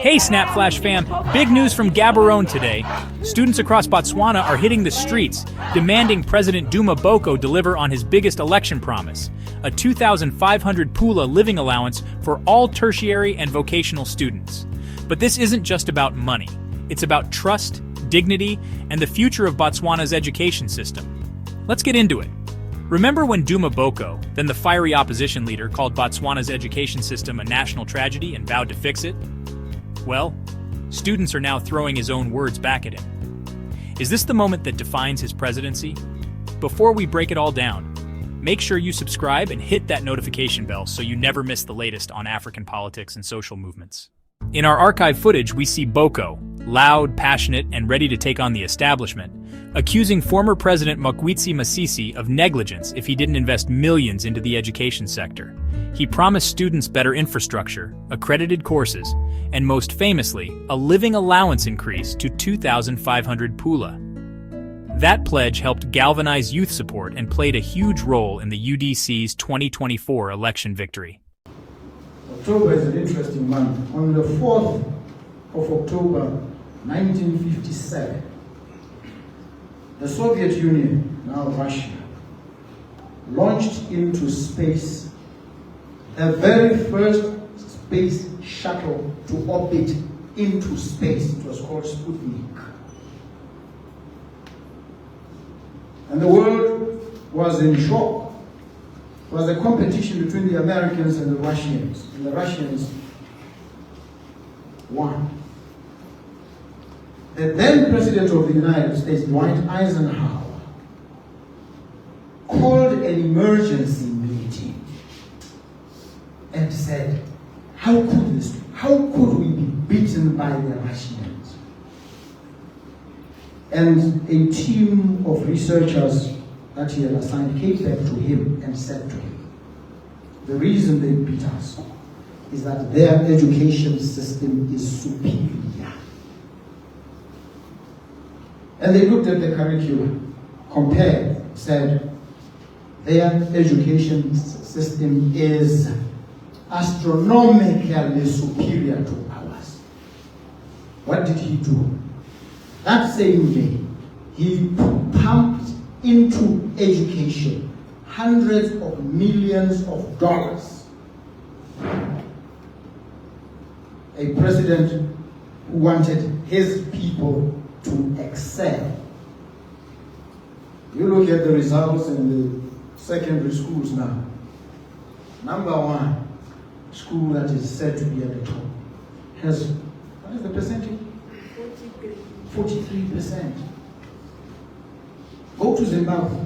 Hey SnapFlash fam, big news from Gaborone today. Students across Botswana are hitting the streets, demanding President Duma Boko deliver on his biggest election promise, a 2,500 pula living allowance for all tertiary and vocational students. But this isn't just about money. It's about trust, dignity, and the future of Botswana's education system. Let's get into it. Remember when Duma Boko, then the fiery opposition leader, called Botswana's education system a national tragedy and vowed to fix it? Well, students are now throwing his own words back at him. Is this the moment that defines his presidency? Before we break it all down, make sure you subscribe and hit that notification bell so you never miss the latest on African politics and social movements. In our archive footage, we see Boko, loud, passionate, and ready to take on the establishment, accusing former President Mokgweetsi Masisi of negligence if he didn't invest millions into the education sector. He promised students better infrastructure, accredited courses, and most famously, a living allowance increase to 2,500 pula. That pledge helped galvanize youth support and played a huge role in the UDC's 2024 election victory. October is an interesting month. On the 4th of October, 1957, the Soviet Union, now Russia, launched into space the very first space shuttle to orbit into space. It was called Sputnik. And the world was in shock. It was a competition between the Americans and the Russians. And the Russians won. The then President of the United States, Dwight Eisenhower, called an emergency meeting and said, how could we be beaten by the Russians? And a team of researchers that he had assigned came back to him and said to him, the reason they beat us is that their education system is superior. And they looked at the curriculum, compared, said, their education system is astronomically superior to ours. What did he do? That same day, he pumped into education hundreds of millions of dollars. A president who wanted his people to excel. You look at the results in the secondary schools now. Number one school that is said to be at the top has, what is the percentage? 43%. Go to Zimbabwe.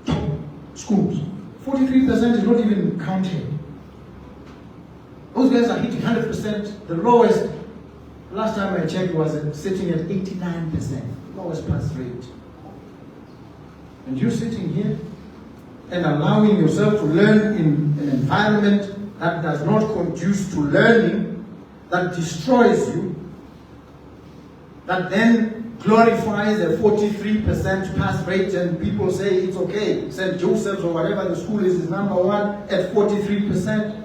Top schools. 43% is not even counted. Those guys are hitting 100%. The lowest, last time I checked, was sitting at 89%. Lowest pass rate. And you're sitting here and allowing yourself to learn in an environment that does not conduce to learning, that destroys you, that then glorifies a 43% pass rate, and people say it's okay. St. Joseph's or whatever the school is number one at 43%.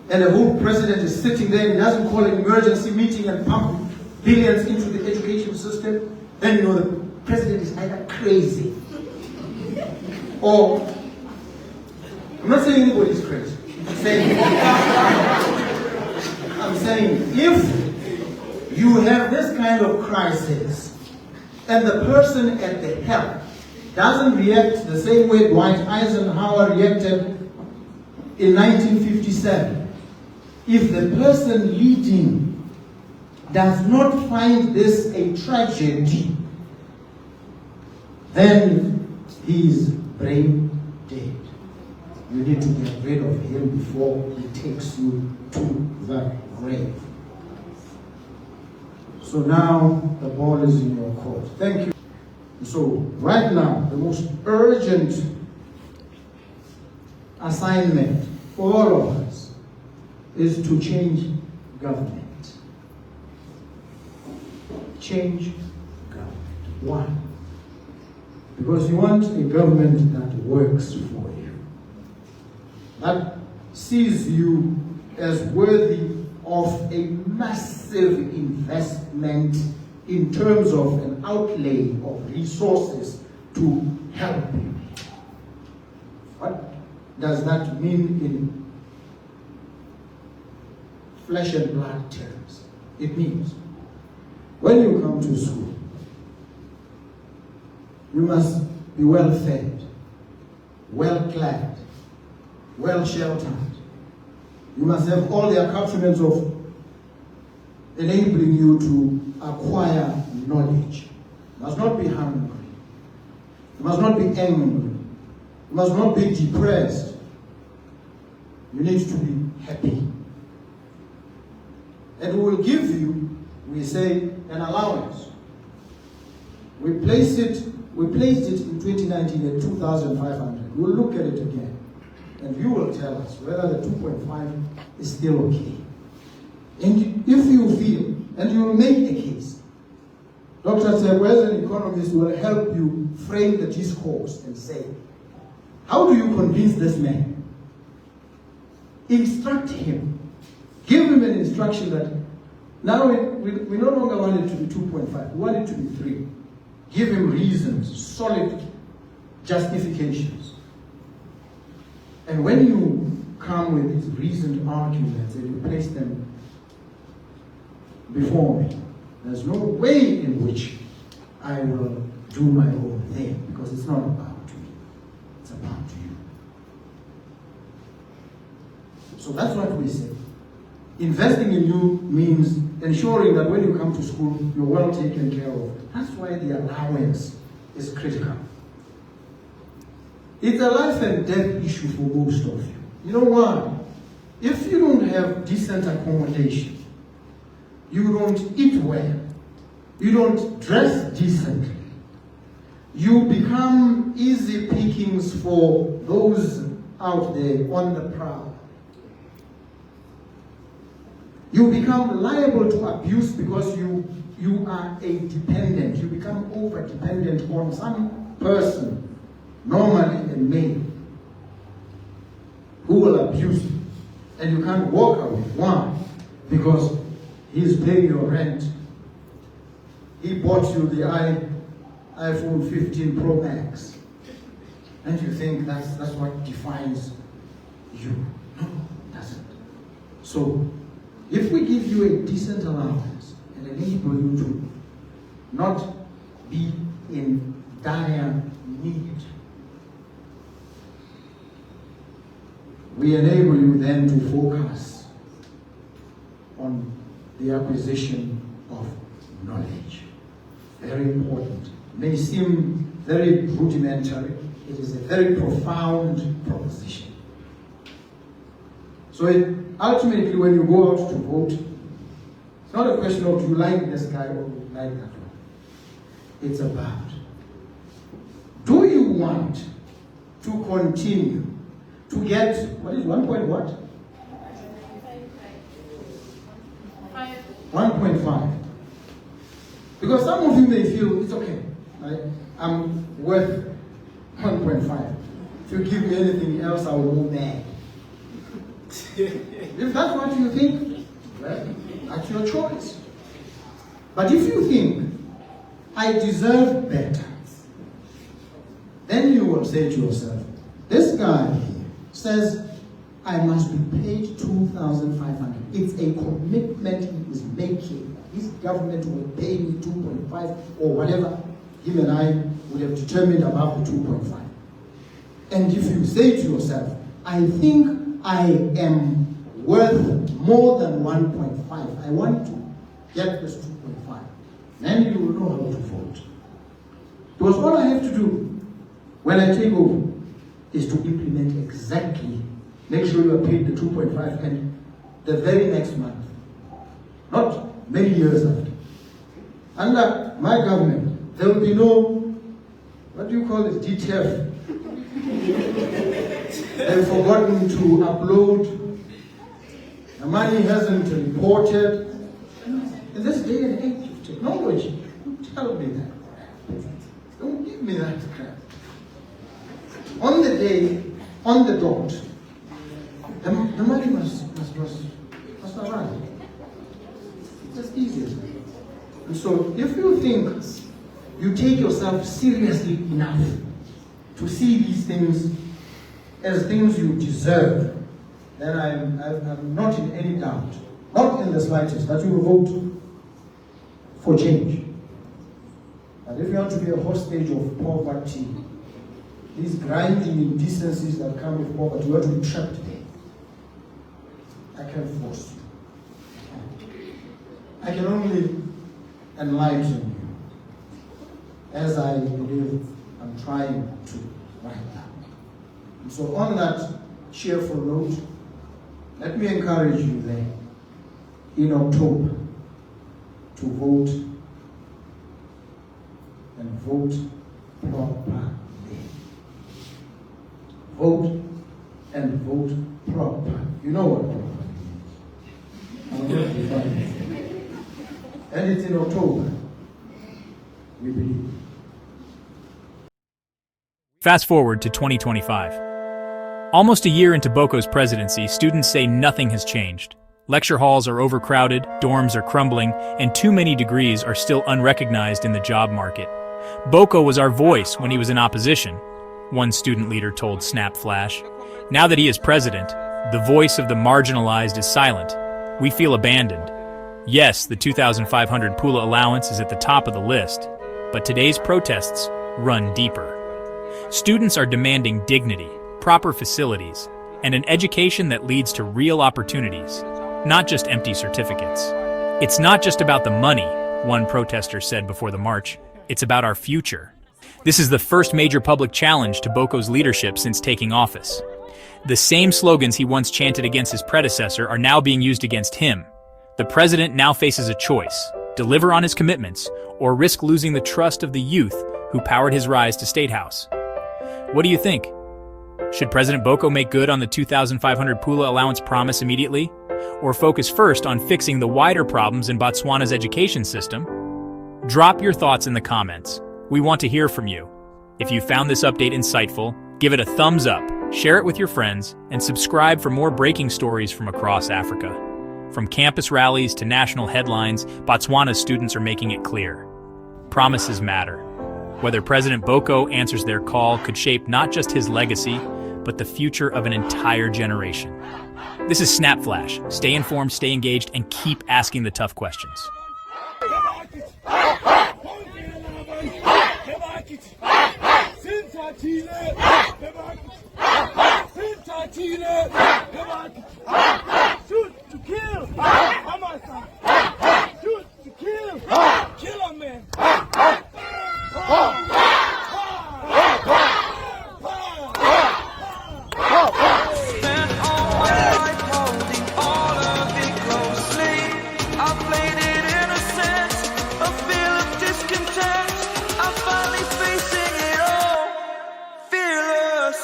And the whole president is sitting there and he doesn't call an emergency meeting and pump billions into the education system. Then you know the president is either crazy or, I'm not saying anybody's crazy. I'm saying if you have this kind of crisis and the person at the helm doesn't react the same way Dwight Eisenhower reacted in 1957, if the person leading does not find this a tragedy, then he is brain dead. You need to get rid of him before he takes you to the grave. So now the ball is in your court. Thank you. So right now, the most urgent assignment for all of us is to change government. Change government. Why? Because you want a government that works for you, that sees you as worthy of a massive investment in terms of an outlay of resources to help people. What does that mean in flesh and blood terms? It means when you come to school, you must be well fed, well clad, well sheltered. You must have all the accoutrements of enabling you to acquire knowledge. You must not be hungry. You must not be angry. You must not be depressed. You need to be happy. And we will give you, we say, an allowance. We placed it in 2019 at 2,500. We'll look at it again. And you will tell us whether the 2.5 is still okay. And if you feel, and you will make a case, Dr. Tsebo, as an economist, will help you frame the discourse and say, how do you convince this man? Instruct him. Give him an instruction that now we no longer want it to be 2.5, we want it to be 3. Give him reasons, solid justifications. And when you come with these reasoned arguments and you place them before me, there's no way in which I will do my own thing, because it's not about me, it's about you. So that's what we say. Investing in you means ensuring that when you come to school, you're well taken care of. That's why the allowance is critical. It's a life and death issue for most of you. You know why? If you don't have decent accommodation, you don't eat well, you don't dress decently, you become easy pickings for those out there on the prowl. You become liable to abuse because you are a dependent. You become over-dependent on some person, normally a male, who will abuse you. And you can't walk away. Why? Because he's paying your rent. He bought you the iPhone 15 Pro Max. And you think that's what defines you. No, it doesn't. So, if we give you a decent allowance and enable you to not be in dire need, we enable you then to focus on the acquisition of knowledge. Very important. It may seem very rudimentary. It is a very profound proposition. So ultimately, when you go out to vote, it's not a question of do you like this guy or do you like that one. It's about, do you want to continue to get, what is 1 point what? 1.5. Because some of you may feel it's okay. Right? I'm worth 1.5. If you give me anything else, I will go mad. If that's what you think, well, that's your choice. But if you think, I deserve better, then you will say to yourself, this guy here says, I must be paid 2,500. It's a commitment he is making. His government will pay me 2.5 or whatever him and I would have determined above the 2.5. And if you say to yourself, I think I am worth more than 1.5. I want to get this 2.5. Then you will know how to vote. Because all I have to do when I take over is to implement exactly, make sure you are paid the 2.5 and the very next month. Not many years after. Under my government, there will be no, what do you call it, DTF. They've forgotten to upload. The money hasn't reported. In this day and age of technology, don't tell me that crap. Don't give me that crap. On the day, on the dot, The money must arrive. It's just easier. And so if you think you take yourself seriously enough to see these things as things you deserve, then I'm not in any doubt, not in the slightest, that you will vote for change. But if you want to be a hostage of poverty, these grinding indecencies that come with poverty, you want to be trapped there. I can't force you. I can only enlighten you, as I believe I'm trying to right now. And so on that cheerful note, let me encourage you there in October to vote and vote properly. Vote and vote proper. You know what proper means. I'm going to define it. And it's in October, we believe. Fast forward to 2025. Almost a year into Boko's presidency, students say nothing has changed. Lecture halls are overcrowded, dorms are crumbling, and too many degrees are still unrecognized in the job market. Boko was our voice when he was in opposition, one student leader told SnapFlash. Now that he is president, the voice of the marginalized is silent. We feel abandoned. Yes, the 2,500 Pula allowance is at the top of the list, but today's protests run deeper. Students are demanding dignity, proper facilities, and an education that leads to real opportunities, not just empty certificates. It's not just about the money, one protester said before the march. It's about our future. This is the first major public challenge to Boko's leadership since taking office. The same slogans he once chanted against his predecessor are now being used against him. The president now faces a choice: deliver on his commitments or risk losing the trust of the youth who powered his rise to State House. What do you think? Should President Boko make good on the 2,500 Pula allowance promise immediately? Or focus first on fixing the wider problems in Botswana's education system? Drop your thoughts in the comments. We want to hear from you. If you found this update insightful, give it a thumbs up, share it with your friends, and subscribe for more breaking stories from across Africa. From campus rallies to national headlines, Botswana's students are making it clear. Promises matter. Whether President Boko answers their call could shape not just his legacy, but the future of an entire generation. This is SnapFlash. Stay informed, stay engaged, and keep asking the tough questions. Shoot to kill. Shoot to kill. Kill a man. Spent all my life holding all of it closely. I played it innocent, a feel of discontent. I'm finally facing it all, fearless.